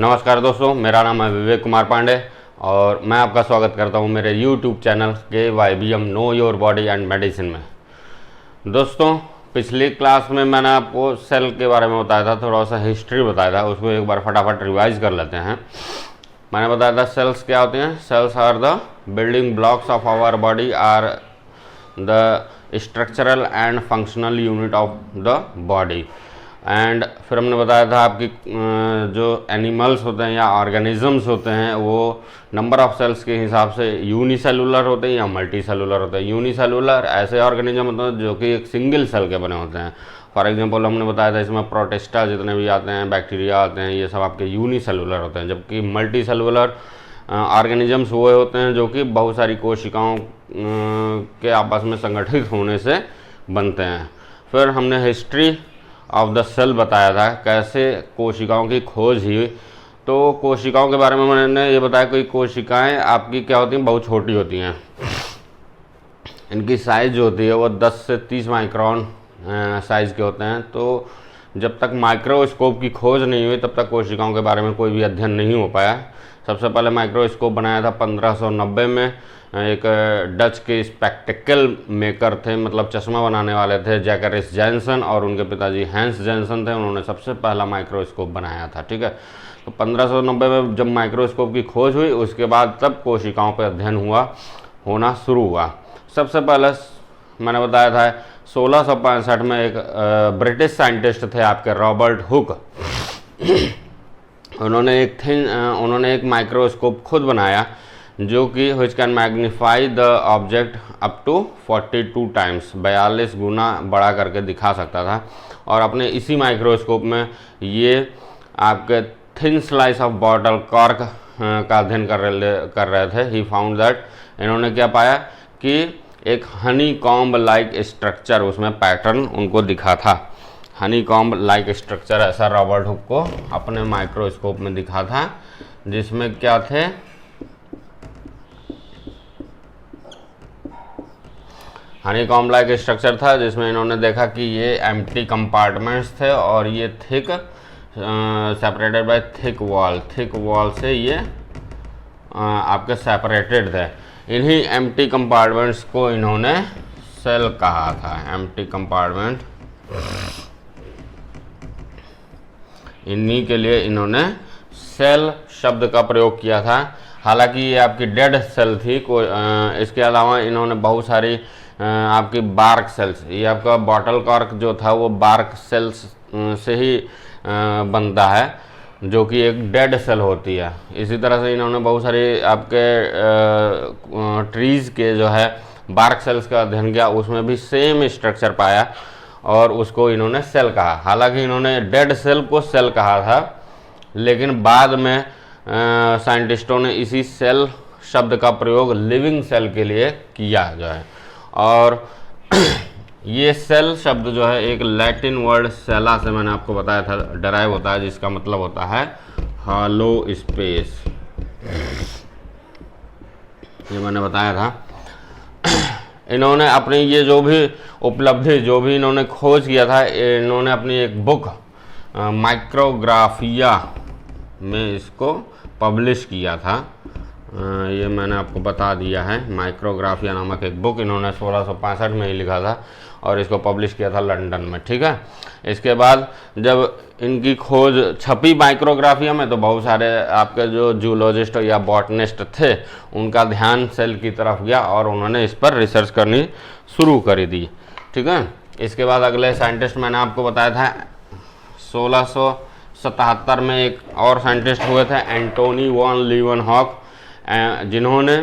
नमस्कार दोस्तों, मेरा नाम है विवेक कुमार पांडे और मैं आपका स्वागत करता हूं मेरे YouTube channel KYBM know your body and medicine में। दोस्तों, पिछली क्लास में मैंने आपको सेल के बारे में बताया था, थोड़ा सा हिस्ट्री बताया था, उसको एक बार फटाफट रिवाइज कर लेते हैं। मैंने बताया था सेल्स क्या होते हैं। Cells are the building blocks of our body, are the structural and functional unit of the body. And फिर हमने बताया था आपकी जो एनिमल्स होते हैं या ऑर्गेनिजम्स होते हैं वो नंबर ऑफ सेल्स के हिसाब से यूनिसेलुलर होते हैं या मल्टी सेलुलर होते हैं। यूनिसेलुलर ऐसे ऑर्गेनिज्म होते हैं जो कि एक सिंगल सेल के बने होते हैं। फॉर एग्जांपल हमने बताया था इसमें प्रोटिस्टा जितने भी आते हैं, बैक्टीरिया आते हैं, ये सब आपके यूनिसेलुलर होते हैं। जबकि मल्टी सेलुलर ऑर्गेनिजम्स वो होते हैं जो कि बहुत सारी कोशिकाओं के आपस में संगठित होने से बनते हैं। फिर हमने हिस्ट्री ऑफ द सेल बताया था, कैसे कोशिकाओं की खोज हुई। तो कोशिकाओं के बारे में मैंने ये बताया कि कोशिकाएं आपकी क्या होती हैं, बहुत छोटी होती हैं। इनकी साइज जो होती है वो 10 से 30 माइक्रोन साइज़ के होते हैं। तो जब तक माइक्रोस्कोप की खोज नहीं हुई तब तक कोशिकाओं के बारे में कोई भी अध्ययन नहीं हो पाया। सबसे पहले माइक्रोस्कोप बनाया था 1590 में। एक डच के स्पेक्टिकल मेकर थे, मतलब चश्मा बनाने वाले थे, जैकरिस जैनसन, और उनके पिताजी हैंस जैनसन थे। उन्होंने सबसे पहला माइक्रोस्कोप बनाया था। ठीक है, तो 1590 में जब माइक्रोस्कोप की खोज हुई उसके बाद तब कोशिकाओं पर अध्ययन होना शुरू हुआ। सबसे पहले मैंने बताया था 1665 में एक ब्रिटिश साइंटिस्ट थे आपके रॉबर्ट हुक। उन्होंने एक माइक्रोस्कोप खुद बनाया जो कि which can magnify the object up to 42 times, 42 गुना बड़ा करके दिखा सकता था। और अपने इसी माइक्रोस्कोप में ये आपके thin slice of bottle cork का अध्ययन कर रहे थे। ही फाउंड दैट, इन्होंने क्या पाया कि एक हनी कॉम्ब लाइक स्ट्रक्चर, उसमें पैटर्न उनको दिखा था। हनी कॉम्ब लाइक स्ट्रक्चर ऐसा रॉबर्ट हुक को अपने माइक्रोस्कोप में दिखा था, जिसमें क्या थे, हनी कॉम्ब लाइक स्ट्रक्चर था जिसमें इन्होंने देखा कि ये एम्प्टी कंपार्टमेंट्स थे और ये thick separated by thick wall से ये आपके सेपरेटेड थे। इन्हीं एम्प्टी कंपार्टमेंट्स को इन्होंने सेल कहा था। एम्प्टी कंपार्टमेंट, इन्हीं के लिए इन्होंने सेल शब्द का प्रयोग किया था। हालांकि ये आपकी डेड सेल थी। इसके अलावा इन्होंने बहुत सारी आपकी बार्क सेल्स, ये आपका बॉटल कॉर्क जो था वो बार्क सेल्स से ही बनता है, जो कि एक डेड सेल होती है। इसी तरह से इन्होंने बहुत सारी आपके ट्रीज़ के जो है बार्क सेल्स का अध्ययन किया, उसमें भी सेम स्ट्रक्चर पाया और उसको इन्होंने सेल कहा। हालांकि इन्होंने डेड सेल को सेल कहा था, लेकिन बाद में साइंटिस्टों ने इसी सेल शब्द का प्रयोग लिविंग सेल के लिए किया जो है। और ये सेल शब्द जो है एक लैटिन वर्ड सेला से मैंने आपको बताया था डराइव होता है, जिसका मतलब होता है हॉलो स्पेस। ये मैंने बताया था। इन्होंने अपनी ये जो भी उपलब्धि, जो भी इन्होंने खोज किया था, इन्होंने अपनी एक बुक माइक्रोग्राफिया में इसको पब्लिश किया था। ये मैंने आपको बता दिया है। माइक्रोग्राफिया नामक एक बुक इन्होंने 1665 में ही लिखा था और इसको पब्लिश किया था लंदन में। ठीक है, इसके बाद जब इनकी खोज छपी माइक्रोग्राफिया में तो बहुत सारे आपके जो जूलॉजिस्ट या बॉटनिस्ट थे उनका ध्यान सेल की तरफ गया और उन्होंने इस पर रिसर्च करनी शुरू कर दी। ठीक है, इसके बाद अगले साइंटिस्ट मैंने आपको बताया था 1677 में एक और साइंटिस्ट हुए थे, एंटोनी वॉन लीवनहॉक, जिन्होंने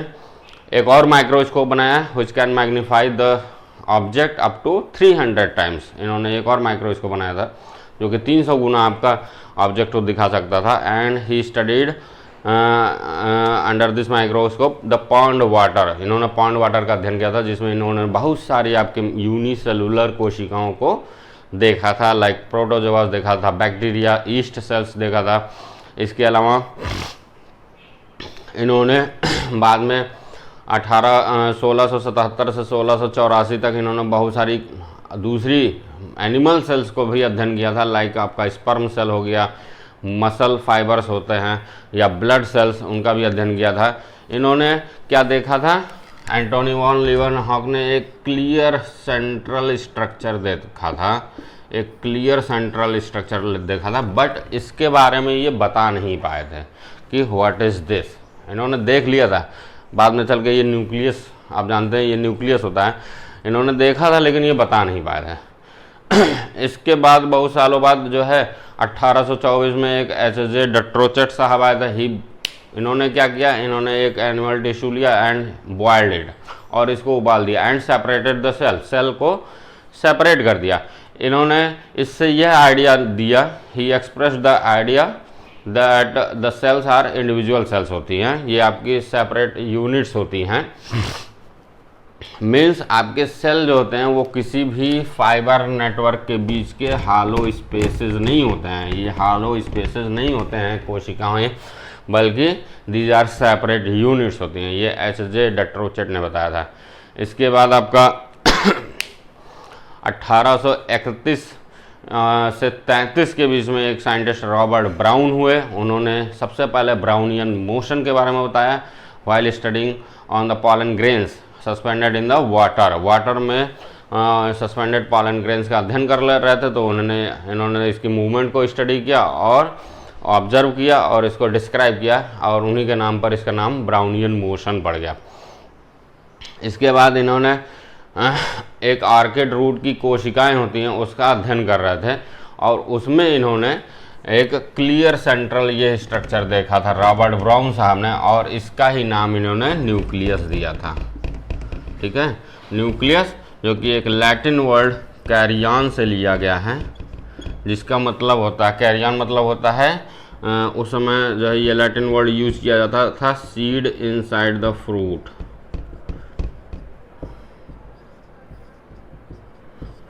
एक और माइक्रोस्कोप बनाया which can magnify the object up to 300 times. इन्होंने एक और माइक्रोस्कोप बनाया था जो कि 300 गुना आपका ऑब्जेक्ट को दिखा सकता था। And he studied under this microscope the pond water. इन्होंने पॉन्ड वाटर का अध्ययन किया था, जिसमें इन्होंने बहुत सारी आपके यूनिसेलुलर कोशिकाओं को देखा था, लाइक प्रोटोजोआस देखा था, बैक्टीरिया, ईस्ट सेल्स देखा था। इसके अलावा इन्होंने बाद में 1677 से 1684 तक इन्होंने बहुत सारी दूसरी एनिमल सेल्स को भी अध्ययन किया था, लाइक आपका स्पर्म सेल हो गया, मसल फाइबर्स होते हैं या ब्लड सेल्स, उनका भी अध्ययन किया था। इन्होंने क्या देखा था, एंटोनी वॉन लीवनहॉक ने एक क्लियर सेंट्रल स्ट्रक्चर देखा था, एक क्लियर सेंट्रल स्ट्रक्चर देखा था, बट इसके बारे में ये बता नहीं पाए थे कि व्हाट इज़ दिस। इन्होंने देख लिया था, बाद में चल के ये न्यूक्लियस, आप जानते हैं ये न्यूक्लियस होता है, इन्होंने देखा था लेकिन ये बता नहीं पाए थे। इसके बाद बहुत सालों बाद जो है 1824 में एक एच.जे. डट्रोचेट साहब आए थे। इन्होंने क्या किया, इन्होंने एक एनिमल टिश्यू लिया एंड बॉइल्ड इट, और इसको उबाल दिया and separated the cell, cell को सेपरेट कर दिया। इन्होंने इससे यह आइडिया दिया, he express the idea that the cells are individual cells होती हैं, ये आपकी सेपरेट यूनिट्स होती हैं। मीन्स आपके सेल जो होते हैं वो किसी भी फाइबर नेटवर्क के बीच के हालो स्पेसेस नहीं होते हैं, ये हालो स्पेसेस नहीं होते हैं कोशिकाएं, बल्कि दीज आर सेपरेट यूनिट्स होती हैं, ये एच.जे. डट्रोचेट ने बताया था। इसके बाद आपका 1831 से 33 के बीच में एक साइंटिस्ट रॉबर्ट ब्राउन हुए। उन्होंने सबसे पहले ब्राउनियन मोशन के बारे में बताया, while studying on the pollen grains suspended in the water, water में सस्पेंडेड पॉलन ग्रेन्स का अध्ययन कर रहे थे, तो इन्होंने इसकी मूवमेंट को स्टडी किया और ऑब्जर्व किया और इसको डिस्क्राइब किया, और उन्हीं के नाम पर इसका नाम ब्राउनियन मोशन पड़ गया। इसके बाद इन्होंने एक आर्किड रूट की कोशिकाएं होती हैं उसका अध्ययन कर रहे थे, और उसमें इन्होंने एक क्लियर सेंट्रल ये स्ट्रक्चर देखा था रॉबर्ट ब्राउन साहब ने, और इसका ही नाम इन्होंने न्यूक्लियस दिया था। ठीक है, न्यूक्लियस जो कि एक लैटिन वर्ड कैरियन से लिया गया है, जिसका मतलब होता है, कैरियन मतलब होता है उस समय जो है ये लैटिन वर्ड यूज किया जाता था, सीड इनसाइड द फ्रूट,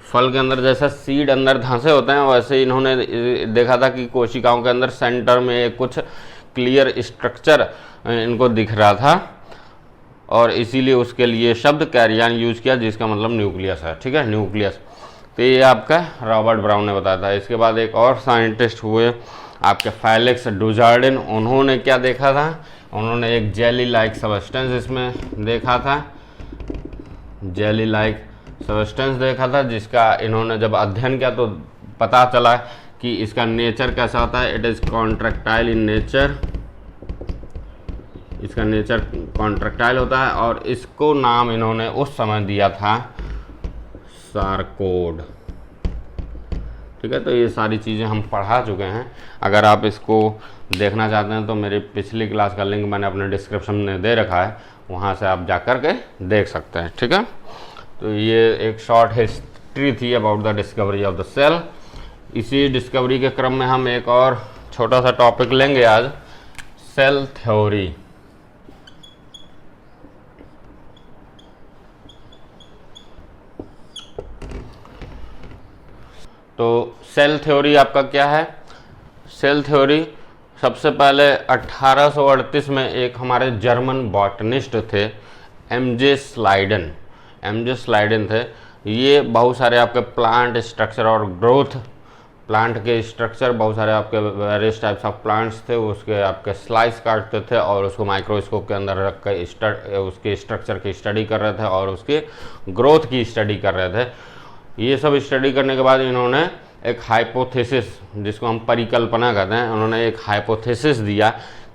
फल के अंदर जैसा सीड अंदर धांसे होते हैं, वैसे इन्होंने देखा था कि कोशिकाओं के अंदर सेंटर में कुछ क्लियर स्ट्रक्चर इनको दिख रहा था, और इसीलिए उसके लिए शब्द कैरियन यूज किया, जिसका मतलब न्यूक्लियस है। ठीक है, न्यूक्लियस, तो ये आपका रॉबर्ट ब्राउन ने बताया था। इसके बाद एक और साइंटिस्ट हुए आपके फेलिक्स डुजार्डिन। उन्होंने क्या देखा था, उन्होंने एक जेली लाइक सब्सटेंस इसमें देखा था, जेली लाइक सब्सटेंस देखा था, जिसका इन्होंने जब अध्ययन किया तो पता चला कि इसका नेचर कैसा होता है, it is contractile in nature, इसका नेचर कॉन्ट्रैक्टाइल होता है, और इसको नाम इन्होंने उस समय दिया था सार्कोड। ठीक है, तो ये सारी चीज़ें हम पढ़ा चुके हैं। अगर आप इसको देखना चाहते हैं तो मेरी पिछली क्लास का लिंक मैंने अपने डिस्क्रिप्शन में दे रखा है, वहाँ से आप जा कर के देख सकते हैं। ठीक है, तो ये एक शॉर्ट हिस्ट्री थी about the discovery of the cell. इसी डिस्कवरी के क्रम में हम एक और छोटा सा टॉपिक लेंगे आज, सेल थ्योरी। तो सेल थ्योरी आपका क्या है, सेल थ्योरी सबसे पहले 1838 में एक हमारे जर्मन बॉटनिस्ट थे एम.जे. स्लाइडन थे। ये बहुत सारे आपके प्लांट स्ट्रक्चर और ग्रोथ, प्लांट के स्ट्रक्चर, बहुत सारे आपके वेरियस टाइप्स ऑफ प्लांट्स थे, उसके आपके स्लाइस काटते थे और उसको माइक्रोस्कोप के अंदर रख कर उसके स्ट्रक्चर की स्टडी कर रहे थे और उसके ग्रोथ की स्टडी कर रहे थे। ये सब स्टडी करने के बाद इन्होंने एक हाइपोथेसिस, जिसको हम परिकल्पना कहते हैं, उन्होंने एक हाइपोथेसिस दिया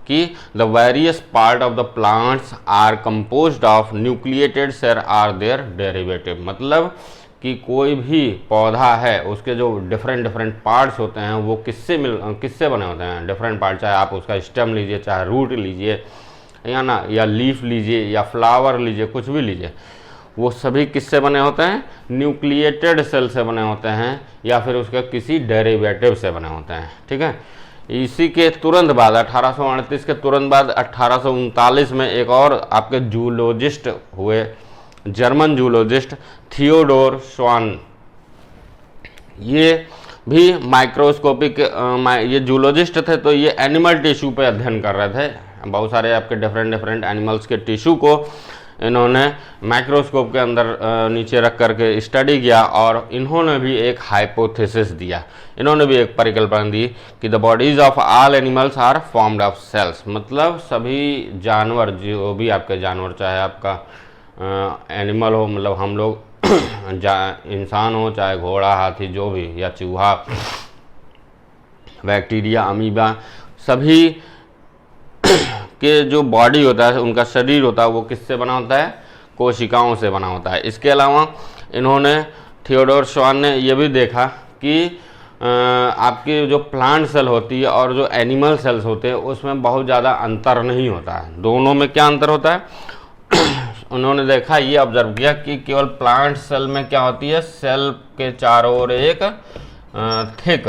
कि the various part of the plants are composed of nucleated cell are their derivative. मतलब कि कोई भी पौधा है उसके जो डिफरेंट पार्ट्स होते हैं वो किससे बने होते हैं, डिफरेंट पार्ट, चाहे आप उसका स्टेम लीजिए, चाहे रूट लीजिए, या लीफ लीजिए, या फ्लावर लीजिए, कुछ भी लीजिए, वो सभी किससे बने होते हैं, न्यूक्लिएटेड सेल से बने होते हैं, या फिर उसके किसी डेरिवेटिव से बने होते हैं। ठीक है, इसी के तुरंत बाद 1838 के तुरंत बाद 1839 में एक और आपके जूलॉजिस्ट हुए, जर्मन जूलॉजिस्ट थियोडोर श्वान। ये भी माइक्रोस्कोपिक ये जूलॉजिस्ट थे, तो ये एनिमल टिश्यू पे अध्ययन कर रहे थे, बहुत सारे आपके डिफरेंट एनिमल्स के टिश्यू को इन्होंने माइक्रोस्कोप के अंदर नीचे रख करके स्टडी किया और इन्होंने भी एक हाइपोथेसिस दिया। इन्होंने भी एक परिकल्पना दी कि the bodies of all animals are formed of cells, मतलब सभी जानवर, जो भी आपके जानवर, चाहे आपका एनिमल हो, मतलब हम लोग इंसान हो, चाहे घोड़ा, हाथी, जो भी, या चूहा, बैक्टीरिया, अमीबा, सभी के जो बॉडी होता है, उनका शरीर होता है, वो किससे बना होता है? कोशिकाओं से बना होता है। इसके अलावा इन्होंने, थियोडोर श्वान ने ये भी देखा कि आपकी जो प्लांट सेल होती है और जो एनिमल सेल्स होते हैं उसमें बहुत ज़्यादा अंतर नहीं होता है। दोनों में क्या अंतर होता है? उन्होंने देखा, ये ऑब्जर्व किया कि केवल प्लांट सेल में क्या होती है, सेल के चारों ओर एक थिक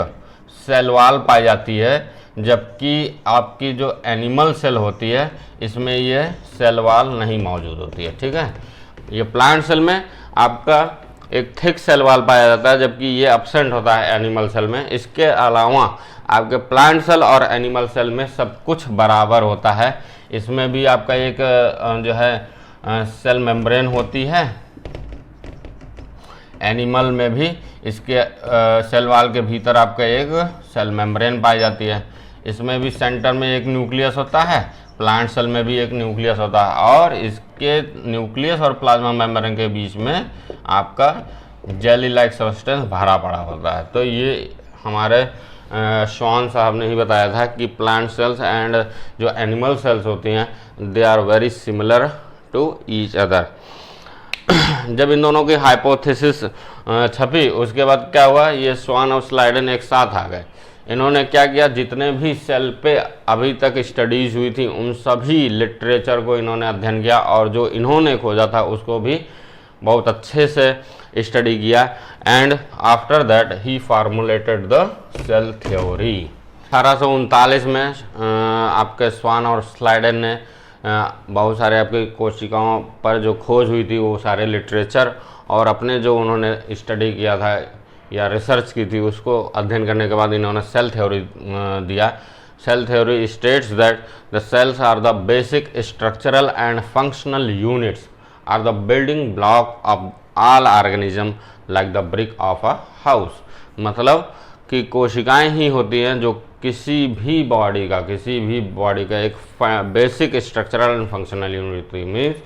सेल वॉल पाई जाती है, जबकि आपकी जो एनिमल सेल होती है इसमें ये सेल वॉल नहीं मौजूद होती है। ठीक है, ये प्लांट सेल में आपका एक थिक सेल वॉल पाया जाता है, जबकि ये एब्सेंट होता है एनिमल सेल में। इसके अलावा आपके प्लांट सेल और एनिमल सेल में सब कुछ बराबर होता है। इसमें भी आपका एक जो है सेल मेम्ब्रेन होती है, एनिमल में भी इसके सेल वॉल के भीतर आपका एक सेल मेम्ब्रेन पाई जाती है। इसमें भी सेंटर में एक न्यूक्लियस होता है, प्लांट सेल में भी एक न्यूक्लियस होता है, और इसके न्यूक्लियस और प्लाज्मा मेम्ब्रेन के बीच में आपका जेली लाइक सब्सटेंस भरा पड़ा होता है। तो ये हमारे श्वान साहब ने ही बताया था कि प्लांट सेल्स एंड जो एनिमल सेल्स होती हैं, they are very similar to each other. जब इन दोनों की हाइपोथेसिस छपी, उसके बाद क्या हुआ, ये श्वान और स्लाइडन एक साथ आ गए। इन्होंने क्या किया, जितने भी सेल पे अभी तक स्टडीज हुई थी उन सभी लिटरेचर को इन्होंने अध्ययन किया, और जो इन्होंने खोजा था उसको भी बहुत अच्छे से स्टडी किया। And after that he formulated the cell theory. 1839 में आपके श्वान और स्लाइडन ने बहुत सारे आपकी कोशिकाओं पर जो खोज हुई थी वो सारे लिटरेचर और अपने जो उन्होंने स्टडी किया था या रिसर्च की थी उसको अध्ययन करने के बाद इन्होंने सेल थ्योरी दिया। Cell theory states that the cells are the basic structural and functional units are the building block of all organism like the brick of a house. मतलब कि कोशिकाएं ही होती हैं जो किसी भी बॉडी का एक basic structural and functional unit, means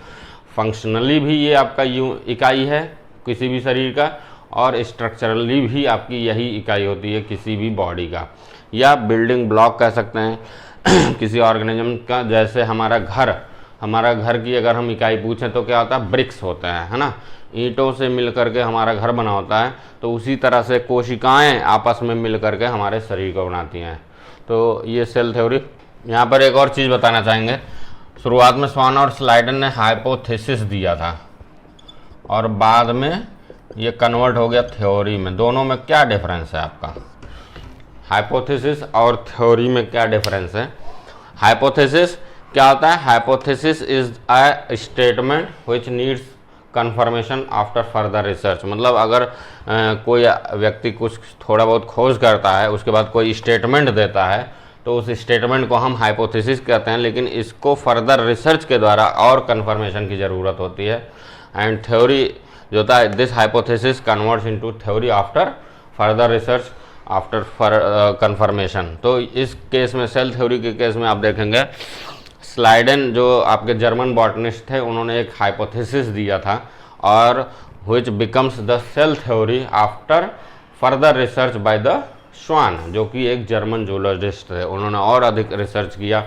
functionally भी ये आपका इकाई है किसी भी शरीर का, और स्ट्रक्चरली भी आपकी यही इकाई होती है किसी भी बॉडी का, या बिल्डिंग ब्लॉक कह सकते हैं किसी ऑर्गेनिज्म का। जैसे हमारा घर की अगर हम इकाई पूछें तो क्या होता है, ब्रिक्स होते हैं, है ना, ईंटों से मिल करके हमारा घर बना होता है। तो उसी तरह से कोशिकाएं आपस में मिल करके हमारे शरीर को बनाती हैं। तो ये सेल थ्योरी। यहाँ पर एक और चीज़ बताना चाहेंगे, शुरुआत में श्वान और स्लाइडन ने हाइपोथेसिस दिया था और बाद में ये कन्वर्ट हो गया थ्योरी में। दोनों में क्या डिफरेंस है आपका, हाइपोथेसिस और थ्योरी में क्या डिफरेंस है? हाइपोथेसिस क्या होता है? Hypothesis is a statement which needs confirmation after further research. मतलब अगर कोई व्यक्ति कुछ थोड़ा बहुत खोज करता है, उसके बाद कोई स्टेटमेंट देता है, तो उस स्टेटमेंट को हम हाइपोथेसिस कहते हैं, लेकिन इसको फर्दर रिसर्च के द्वारा और कन्फर्मेशन की ज़रूरत होती है। एंड थ्योरी जो होता है, this hypothesis converts into theory after further research after confirmation. तो इस केस में, सेल थ्योरी के केस में आप देखेंगे, स्लाइडन जो आपके जर्मन बॉटनिस्ट थे, उन्होंने एक हाइपोथेसिस दिया था और which becomes the cell theory after further research by the Schwann, जो कि एक जर्मन जूलॉजिस्ट थे। उन्होंने और अधिक रिसर्च किया,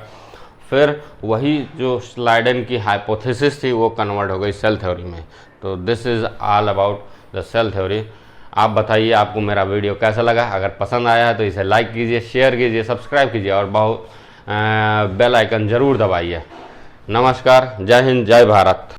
फिर वही जो स्लाइडन की हाइपोथेसिस थी वो कन्वर्ट हो गई सेल थ्योरी में। तो this is all about the cell theory. आप बताइए आपको मेरा वीडियो कैसा लगा। अगर पसंद आया है तो इसे लाइक कीजिए, शेयर कीजिए, सब्सक्राइब कीजिए और बेल आइकन ज़रूर दबाइए। नमस्कार, जय हिंद, जय भारत।